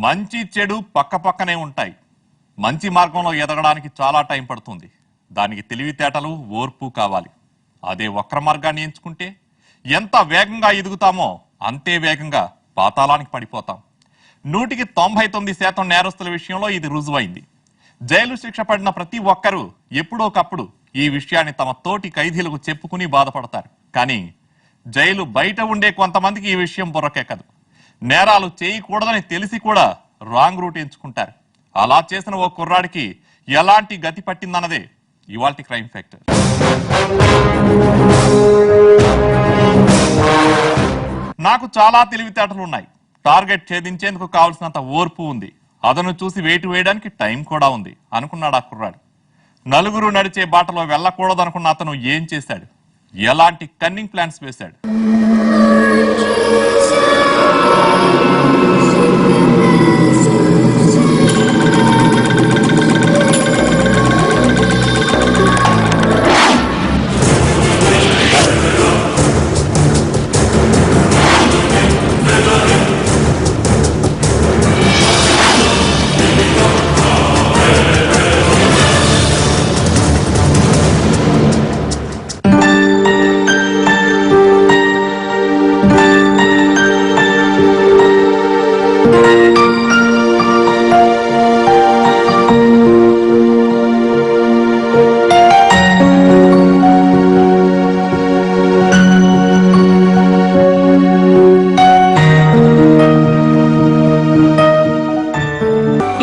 మంచి చెడు పక్కపక్కనే ఉంటాయి. మంచి మార్గంలో ఎదగడానికి చాలా టైం పడుతుంది. దానికి తెలివితేటలు, ఓర్పు కావాలి. అదే వక్ర మార్గాన్ని ఎంచుకుంటే ఎంత వేగంగా ఎదుగుతామో అంతే వేగంగా పాతాళానికి పడిపోతాం. 100కి 99% నేరస్తుల విషయంలో ఇది రుజువైంది. జైలు శిక్ష పడిన ప్రతి ఒక్కరూ ఎప్పుడోకప్పుడు ఈ విషయాన్ని తమ తోటి ఖైదీలకు చెప్పుకుని బాధపడతారు. కానీ జైలు బయట ఉండే కొంతమందికి ఈ విషయం బుర్రకెక్కదు. నేరాలు చేయకూడదని తెలిసి కూడా రాంగ్ రూట్ ఎంచుకుంటారు. అలా చేసిన ఓ కుర్రాడికి ఎలాంటి గతి పట్టిందన్నదే ఇవాల్టి క్రైమ్ ఫ్యాక్టర్. నాకు చాలా తెలివితేటలు ఉన్నాయి. టార్గెట్ ఛేదించేందుకు కావలసినంత ఓర్పు ఉంది. అదను చూసి వేటు వేయడానికి టైం కూడా ఉంది అనుకున్నాడు ఆ కుర్రాడు. నలుగురు నడిచే బాటలో వెళ్ళకూడదనుకున్న అతను ఏం చేశాడు? ఎలాంటి కన్నింగ్ ప్లాన్స్ వేశాడు?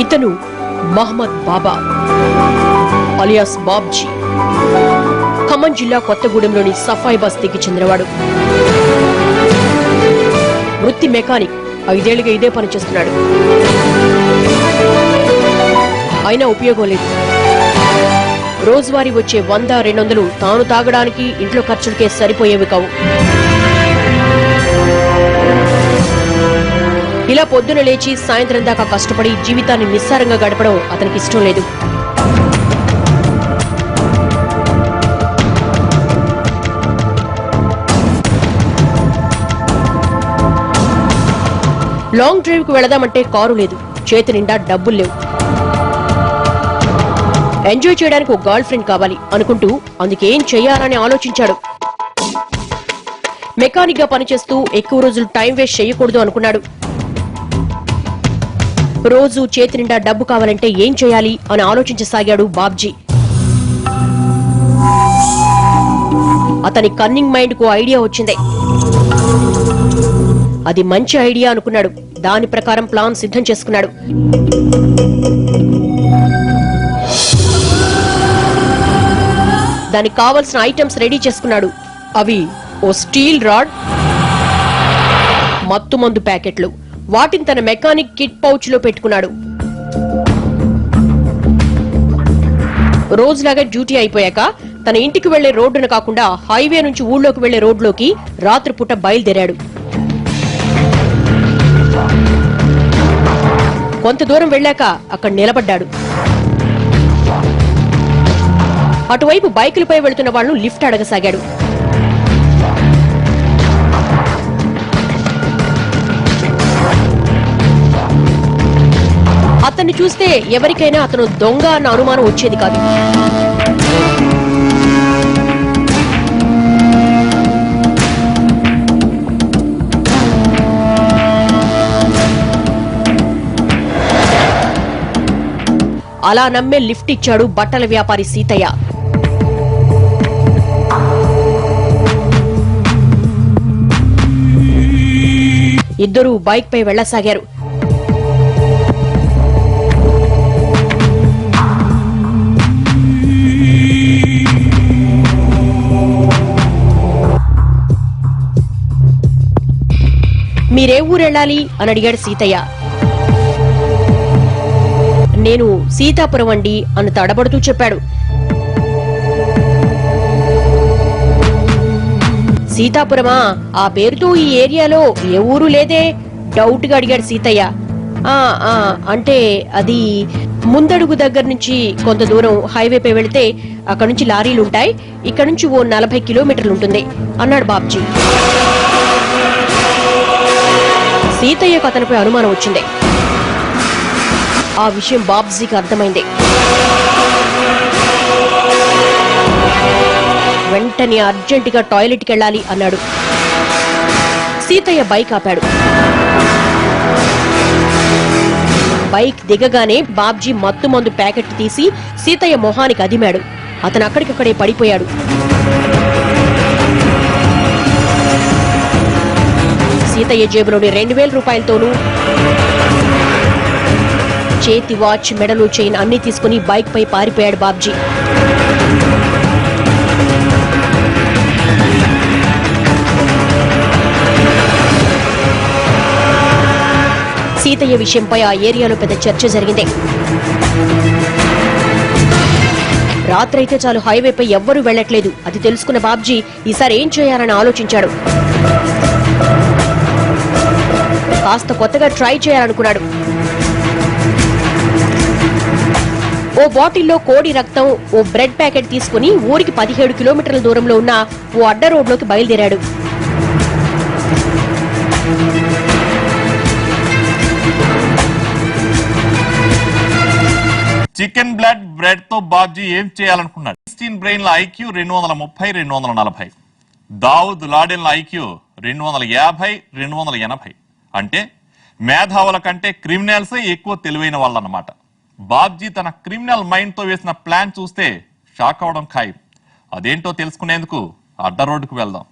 ఇతను మహమ్మద్ బాబా అలియాస్ బాబ్జీ. ఖమ్మం జిల్లా కొత్తగూడెంలోని సఫాయి బస్తీకి చెందినవాడు. వృత్తి మెకానిక్. 5 ఏళ్లుగా ఇదే పని చేస్తున్నాడు. అయినా ఉపయోగం లేదు. రోజువారీ వచ్చే 100-200 తాను తాగడానికి, ఇంట్లో ఖర్చులకే సరిపోయేవి కావు. ఇలా పొద్దున లేచి సాయంత్రం దాకా కష్టపడి జీవితాన్ని నిస్సారంగా గడపడం అతనికి ఇష్టం లేదు. లాంగ్ డ్రైవ్ కు వెళదామంటే కారు లేదు, చేతి నిండా డబ్బులు లేవు. ఎంజాయ్ చేయడానికి ఒక గర్ల్ ఫ్రెండ్ కావాలి అనుకుంటూ అందుకేం చెయ్యాలని ఆలోచించాడు. మెకానిక్ గా పనిచేస్తూ ఎక్కువ రోజులు టైం వేస్ట్ చేయకూడదు అనుకున్నాడు. రోజు చేతి నిండా డబ్బు కావాలంటే ఏం చేయాలి అని ఆలోచించసాగాడు బాబ్జీ. అతని కన్నింగ్ మైండ్ కు ఐడియా వచ్చింది. అది మంచి ఐడియా అనుకున్నాడు. దాని ప్రకారం ప్లాన్ సిద్ధం చేసుకున్నాడు. దానికి కావలసిన ఐటమ్స్ రెడీ చేసుకున్నాడు. అవి ఓ స్టీల్ రాడ్, మత్తు మందు ప్యాకెట్లు. వాటిని తన మెకానిక్ కిట్ పౌచ్ లో పెట్టుకున్నాడు. రోజులాగా డ్యూటీ అయిపోయాక తన ఇంటికి వెళ్లే రోడ్డును కాకుండా హైవే నుంచి ఊళ్ళోకి వెళ్లే రోడ్లోకి రాత్రిపూట బయలుదేరాడు. కొంత దూరం వెళ్లాక అక్కడ నిలబడ్డాడు. అటువైపు బైకులపై వెళుతున్న వాళ్లను లిఫ్ట్ అడగసాగాడు. అతన్ని చూస్తే ఎవరికైనా అతను దొంగ అన్న అనుమానం వచ్చేది కాదు. అలా నమ్మే లిఫ్ట్ ఇచ్చాడు బట్టల వ్యాపారి సీతయ్య. ఇద్దరూ బైక్ పై వెళ్లసాగారు. మీరే ఊరెళ్ళాలి అని అడిగాడు సీతయ్య. నేను సీతాపురం అండి అని తడబడుతూ చెప్పాడు. సీతాపురమా? ఆ పేరుతో ఈ ఏరియాలో ఏ ఊరు లేదే డౌట్ గా అడిగాడు సీతయ్య. అంటే అది ముందడుగు దగ్గర నుంచి కొంత దూరం హైవేపై వెళితే అక్కడ నుంచి లారీలుంటాయి, ఇక్కడ నుంచి ఓ 40 కిలోమీటర్లు ఉంటుంది అన్నాడు బాబ్జీ. సీతయ్యకు అతనిపై అనుమానం వచ్చింది. ఆ విషయం బాబ్జీకి అర్థమైంది. వెంటనే అర్జెంటుగా టాయిలెట్కి వెళ్ళాలి అన్నాడు. సీతయ్య బైక్ ఆపాడు. బైక్ దిగగానే బాబ్జీ మత్తు మందు ప్యాకెట్ తీసి సీతయ్య మొహానికి అదిమాడు. అతను అక్కడికక్కడే పడిపోయాడు. సీతయ్య జేబులోని 2000 రూపాయలతోనూ చేతి వాచ్, మెడలు, చైన్ అన్ని తీసుకుని బైక్ పై పారిపోయాడు బాబ్జీ. సీతయ్య విషయంపై ఆ ఏరియాలో పెద్ద చర్చ జరిగింది. రాత్రైతే చాలు, హైవేపై ఎవ్వరూ వెళ్లట్లేదు. అది తెలుసుకున్న బాబ్జీ ఈసారి ఏం చేయాలని ఆలోచించాడు. కాస్త కొత్తగా ట్రై చేయాలనుకున్నాడు. ఓ బాటిల్లో కోడి రక్తం, ఓ బ్రెడ్ ప్యాకెట్ తీసుకుని ఊరికి 17 కిలోమీటర్ల దూరంలో ఉన్న ఓ అడ్డ రోడ్లోకి బయలుదేరాడు. చికెన్ బ్రెడ్ తో బాబ్జీ ఏం చేయాలనుకున్నాడు? క్రిస్టియన్ బ్రెయిన్ల ఐక్యూ 230, 240. దావుద్ లాడెన్ల ఐక్యూ 250, 280. అంటే మేధావుల కంటే క్రిమినల్సే ఎక్కువ తెలివైన వాళ్ళన్నమాట. బాబ్జీ తన క్రిమినల్ మైండ్ తో వేసిన ప్లాన్ చూస్తే షాక్ అవడం ఖాయం. అదేంటో తెలుసుకునేందుకు అడ్డ రోడ్డుకు వెళ్దాం.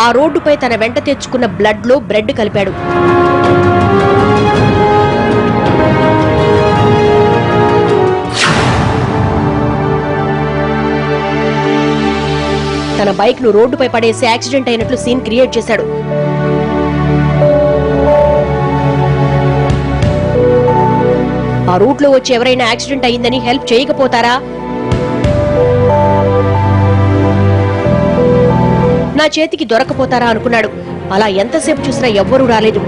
ఆ రోడ్డుపై తన వెంట తెచ్చుకున్న బ్లడ్ లో బ్రెడ్ కలిపాడు. తన బైక్ ను రోడ్డుపై పడేసి యాక్సిడెంట్ అయినట్లు సీన్ క్రియేట్ చేశాడు. ఆ రూట్ లో వచ్చి ఎవరైనా యాక్సిడెంట్ అయిందని హెల్ప్ చేయకపోతారా? నా చేతికి దొరకపోతారా అనుకున్నాడు. అలా ఎంతసేపు చూసినా ఎవ్వరూ రాలేదు.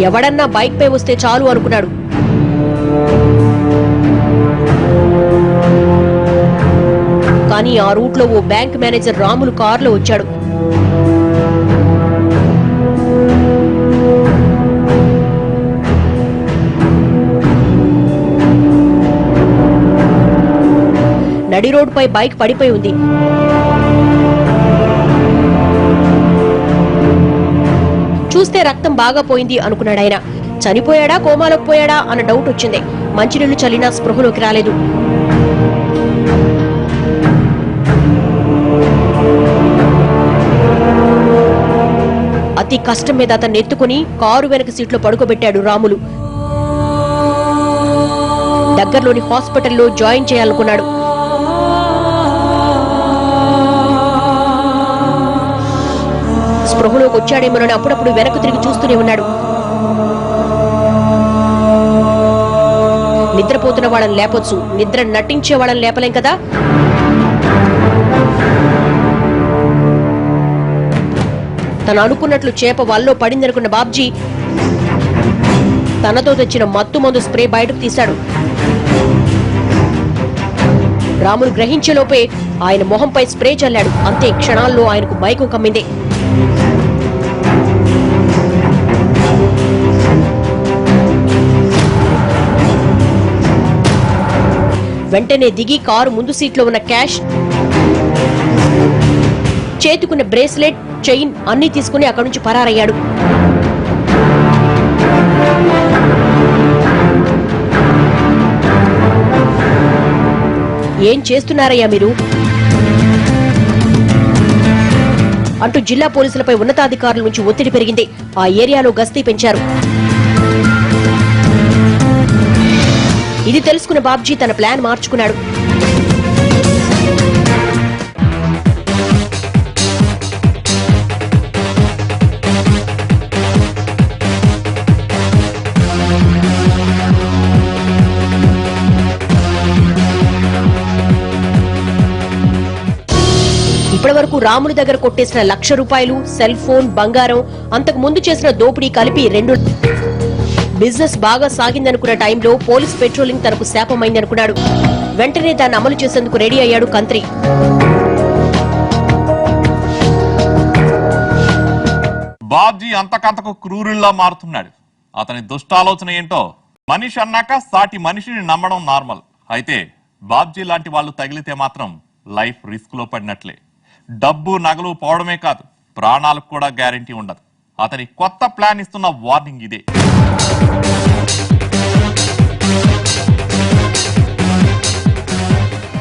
ఎవడన్నా బైక్ పై వస్తే చాలు అనుకున్నాడు. కానీ ఆ రూట్ లో ఓ బ్యాంక్ మేనేజర్ రాములు కారులో వచ్చాడు. నడి రోడ్డుపై బైక్ పడిపోయి ఉంది. చూస్తే రక్తం బాగా పోయింది అనుకున్నాడు ఆయన. చనిపోయాడా, కోమాలోకి పోయాడా అన్న డౌట్ వచ్చింది. మంచినీళ్లు చల్లినా స్పృహలోకి రాలేదు. అతి కష్టం మీద అతన్ని ఎత్తుకుని కారు వెనక సీట్లో పడుకోబెట్టాడు రాములు. దగ్గరలోని హాస్పిటల్లో జాయిన్ చేయాలనుకున్నాడు. స్పృహలోకి వచ్చాడేమోనని అప్పుడప్పుడు వెనక్కు తిరిగి చూస్తూనే ఉన్నాడు. నిద్రపోతున్న వాళ్ళని లేపొచ్చు, నిద్ర నటించే వాళ్ళని లేపలేం కదా. తను అనుకున్నట్లు చేప వల్లో పడిందనుకున్న బాబ్జీ తనతో తెచ్చిన మత్తు మందు స్ప్రే బయటకు తీశాడు. రాములు గ్రహించేలోపే ఆయన మొహంపై స్ప్రే చల్లాడు. అంతే, క్షణాల్లో ఆయనకు మైకం కమ్మింది. వెంటనే దిగి కారు ముందు సీట్లో ఉన్న క్యాష్, చేతుకున్న బ్రేస్లెట్, చైన్ అన్ని తీసుకుని అక్కడి నుంచి పరారయ్యాడు. ఏం చేస్తున్నారయ్యా మీరు అంటూ జిల్లా పోలీసులపై ఉన్నతాధికారుల నుంచి ఒత్తిడి పెరిగింది. ఆ ఏరియాలో గస్తీ పెంచారు. ఇది తెలుసుకున్న బాబ్జీ తన ప్లాన్ మార్చుకున్నాడు. ఇప్పటివరకు రాముని దగ్గర కొట్టేసిన ₹1,00,000, సెల్ ఫోన్, బంగారం, అంతకు ముందు చేసిన దోపిడీ కలిపి 2. బిజినెస్ బాగా సాగిందనుకున్న టైంలో పోలీస్ పెట్రోలింగ్ తనకు శాపమైందనుకున్నాడు. వెంటనే దాన్ని అమలు చేసేందుకు రెడీ అయ్యాడు కంత్రి. బాబ్జీ అంతకంతకు క్రూరుల్లా మారుతున్నాడు. అతని దుష్టాలోచన ఏంటో, మనిషి అన్నాక సాటి మనిషిని నమ్మడం నార్మల్. అయితే బాబ్జీ లాంటి వాళ్ళు తగిలితే మాత్రం లైఫ్ రిస్క్ లో పడినట్లే. డబ్బు నగలు పోవడమే కాదు, ప్రాణాలకు కూడా గ్యారెంటీ ఉండదు. అతని కొత్త ప్లాన్ ఇస్తున్న వార్నింగ్ ఇదే.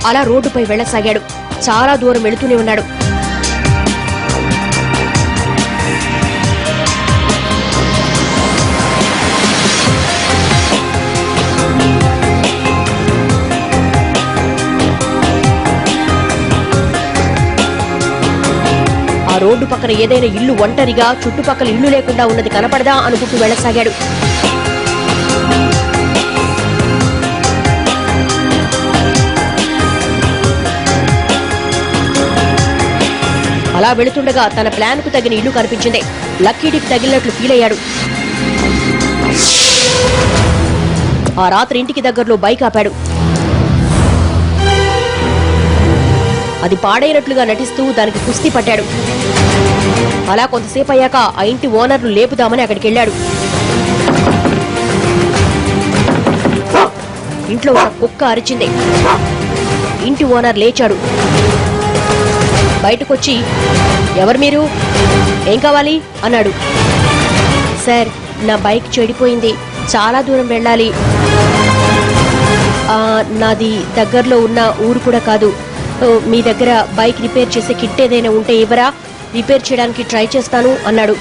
అలా రోడ్డుపై వెళ్లసాగాడు. చాలా దూరం వెళుతూనే ఉన్నాడు. రోడ్డు పక్కన ఏదైనా ఇల్లు ఒంటరిగా, చుట్టుపక్కల ఇల్లు లేకుండా ఉన్నది కనపడదా అనుకుంటూ వెళ్లసాగాడు. అలా వెళుతుండగా తన ప్లాన్ కు తగిన ఇల్లు కనిపించింది. లక్కీడికి తగిలినట్లు ఫీల్ అయ్యాడు. ఆ రాత్రి ఇంటికి దగ్గరలో బైక్ ఆపాడు. అది పాడైనట్లుగా నటిస్తూ దానికి కుస్తీ పట్టాడు. అలా కొంతసేపు అయ్యాక ఆ ఇంటి ఓనర్ను లేపుదామని అక్కడికి వెళ్ళాడు. ఇంట్లో ఒక కుక్క అరిచింది. ఇంటి ఓనర్ లేచాడు. బయటకొచ్చి, ఎవరు మీరు, ఏం కావాలి అన్నాడు. సార్, నా బైక్ చెడిపోయింది, చాలా దూరం వెళ్ళాలి. నాది దగ్గరలో ఉన్న ఊరు కూడా కాదు. మీ దగ్గర బైక్ రిపేర్ చేసే కిట్ ఏదైనా ఉంటే ఇవ్వరా, రిపేర్ చేయడానికి ట్రై చేస్తాను అన్నాడు.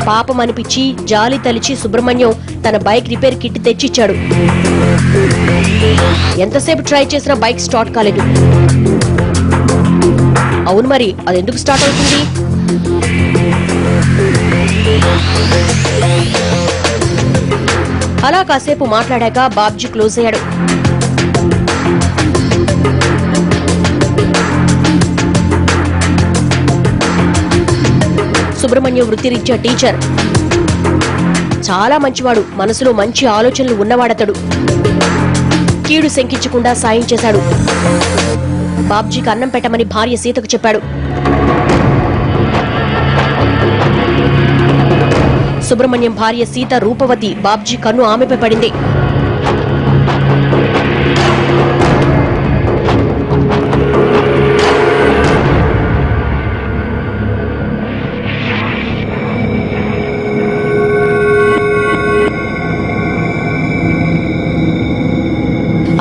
పాపం అనిపించి జాలి తలిచి సుబ్రహ్మణ్యం తన బైక్ రిపేర్ కిట్ తెచ్చిచ్చాడు. ఎంతసేపు ట్రై చేసినా బైక్ స్టార్ట్ కాలేదు. అవును, మరి అదెందుకు స్టార్ట్ అవుతుంది? అలా కాసేపు మాట్లాడాక బాబ్జీ క్లోజ్ అయ్యాడు. సుబ్రహ్మణ్యం వృత్తిరీత్యా టీచర్. చాలా మంచివాడు, మనసులో మంచి ఆలోచనలు ఉన్నవాడతడు. కీడు శంకించకుండా సాయం చేశాడు. బాబ్జీకి అన్నం పెట్టమని భార్య సీతకు చెప్పాడు. సుబ్రహ్మణ్యం భార్య సీత రూపవతి. బాబ్జీ కన్ను ఆమెపై పడింది.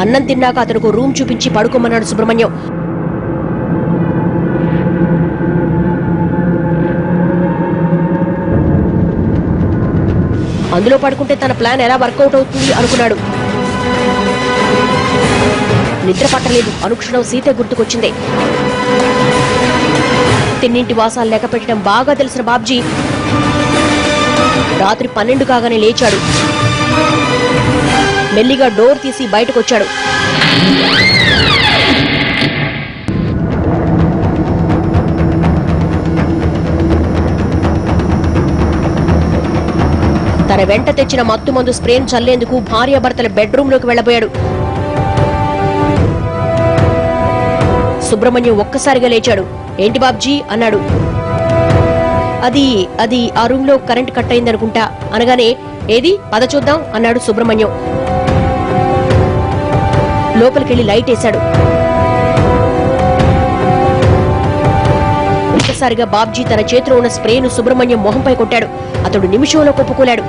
అన్నం తిన్నాక అతనుకు రూమ్ చూపించి పడుకోమన్నాడు సుబ్రహ్మణ్యం. అందులో పడుకుంటే తన ప్లాన్ ఎలా వర్కౌట్ అవుతుంది అనుకున్నాడు. నిద్ర పట్టలేదు. అనుక్షణం సీత గుర్తుకొచ్చింది. తిన్నింటి వాసాలు లెక్క పెట్టడం బాగా తెలిసిన బాబ్జీ రాత్రి 12 కాగానే లేచాడు. మెల్లిగా డోర్ తీసి బయటకొచ్చాడు. తన వెంట తెచ్చిన మత్తు మందు స్ప్రేను చల్లేందుకు భార్యాభర్తల బెడ్రూమ్ లోకి వెళ్లబోయాడు. సుబ్రహ్మణ్యం ఒక్కసారిగా లేచాడు. ఏంటి బాబ్జీ అన్నాడు. అది అది ఆ రూమ్ లో కరెంట్ కట్ అయిందనుకుంటా అనగానే ఏది పద చూద్దాం అన్నాడు సుబ్రహ్మణ్యం. లోపలికెళ్లి లైట్ వేశాడు. ఒక్కసారిగా బాబ్జీ తన చేతిలో ఉన్న స్ప్రేను సుబ్రహ్మణ్యం మొహంపై కొట్టాడు. అతడు నిమిషంలో కొప్పుకోలాడు.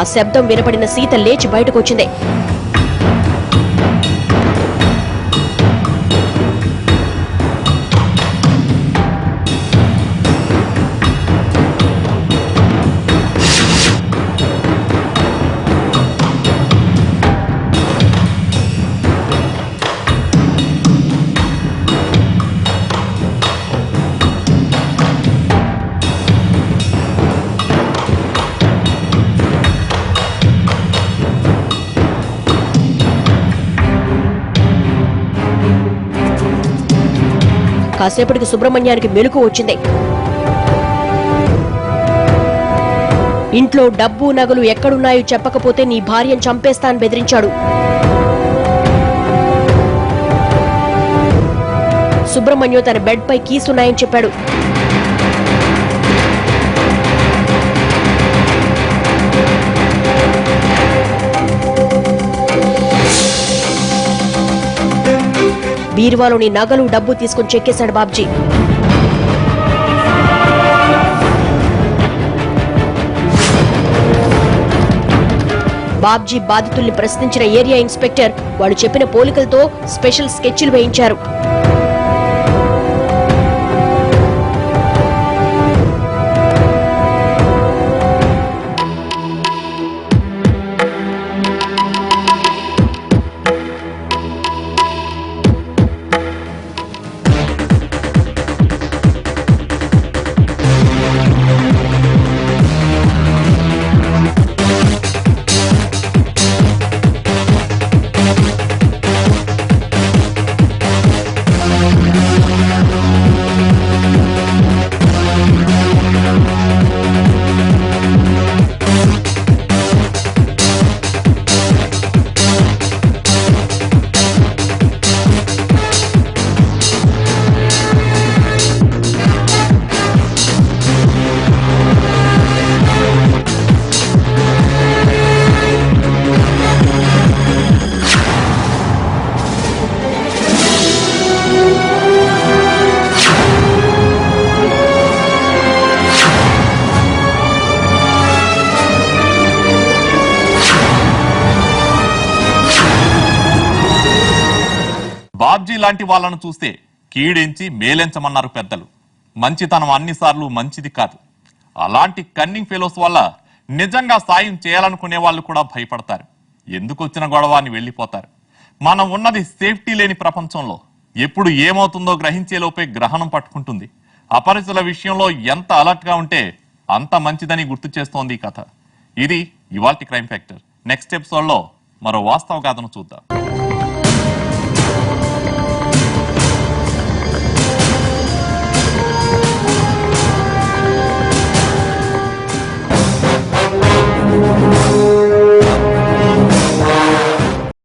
ఆ శబ్దం వినపడిన సీత లేచి బయటకొచ్చింది. కాసేపటికి సుబ్రహ్మణ్యానికి మెలకు వచ్చింది. ఇంట్లో డబ్బు నగలు ఎక్కడున్నాయో చెప్పకపోతే నీ భార్యను చంపేస్తానని బెదిరించాడు. సుబ్రహ్మణ్యం తన బెడ్ పై కీస్ ఉన్నాయని చెప్పాడు. బీరువాలోని నగలు డబ్బు తీసుకుని చెక్కేశాడు బాబ్జీ. బాబ్జీ బాధితుల్ని ప్రశ్నించిన ఏరియా ఇన్స్పెక్టర్ వాళ్ళు చెప్పిన పోలికలతో స్పెషల్ స్కెచ్లు వేయించారు. బాబ్జీ లాంటి వాళ్ళను చూస్తే కీడించి మేలెంచమన్నారు పెద్దలు. మంచితనం అన్నిసార్లు మంచిది కాదు. అలాంటి కన్నింగ్ ఫెలోస్ వల్ల నిజంగా సాయం చేయాలనుకునే వాళ్ళు కూడా భయపడతారు. ఎందుకు వచ్చిన గొడవ అని వెళ్లిపోతారు. మనం ఉన్నది సేఫ్టీ లేని ప్రపంచంలో. ఎప్పుడు ఏమవుతుందో గ్రహించేలోపే గ్రహణం పట్టుకుంటుంది. అపరిచితుల విషయంలో ఎంత అలర్ట్ గా ఉంటే అంత మంచిదని గుర్తు చేస్తోంది ఈ కథ. ఇది ఇవాల్టి క్రైమ్ ఫ్యాక్టర్. నెక్స్ట్ ఎపిసోడ్ లో మరో వాస్తవ గాథను చూద్దాం.